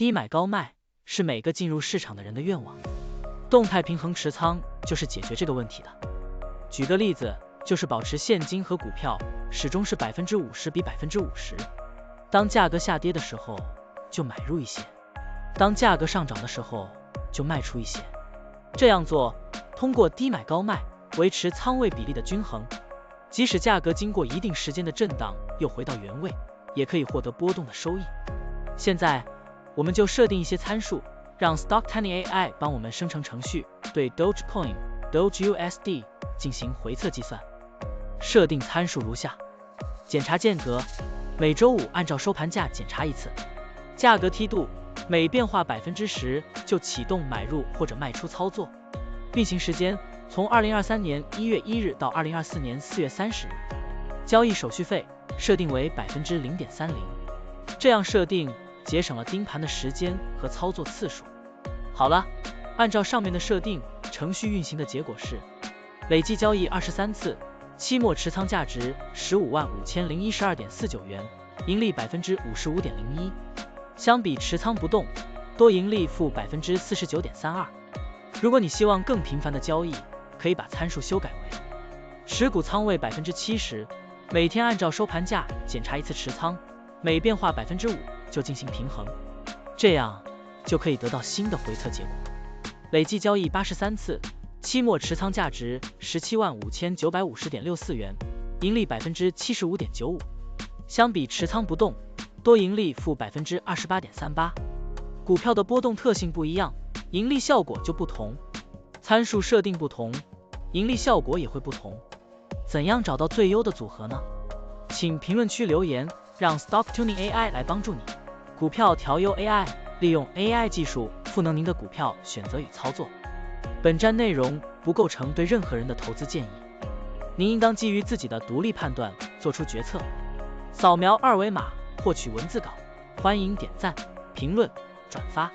低买高卖是每个进入市场的人的愿望，动态平衡持仓就是解决这个问题的。举个例子，就是保持现金和股票始终是50%比50%，当价格下跌的时候就买入一些，当价格上涨的时候就卖出一些。这样做，通过低买高卖维持仓位比例的均衡，即使价格经过一定时间的震荡又回到原位，也可以获得波动的收益。现在我们就设定一些参数，让 Stocktiny AI 帮我们生成程序，对 Dogecoin、Doge USD 进行回测计算。设定参数如下：检查间隔，每周五按照收盘价检查一次；价格梯度，每变化10%就启动买入或者卖出操作；运行时间从2023年1月1日到2024年4月30日；交易手续费设定为0.30%。这样设定节省了盯盘的时间和操作次数。好了，按照上面的设定，程序运行的结果是累计交易23次，期末持仓价值155012.49元，盈利55.01%。相比持仓不动，多盈利负49.32%。如果你希望更频繁的交易，可以把参数修改为持股仓位70%，每天按照收盘价检查一次持仓，每变化5%就进行平衡，这样就可以得到新的回测结果。累计交易83次，期末持仓价值175950.64元，盈利75.95%。相比持仓不动，多盈利负28.38%。股票的波动特性不一样，盈利效果就不同，参数设定不同，盈利效果也会不同。怎样找到最优的组合呢？请评论区留言，让 Stocktiny AI 来帮助你。股票调优 AI， 利用 AI 技术赋能您的股票选择与操作。本站内容不构成对任何人的投资建议，您应当基于自己的独立判断做出决策。扫描二维码获取文字稿，欢迎点赞、评论、转发。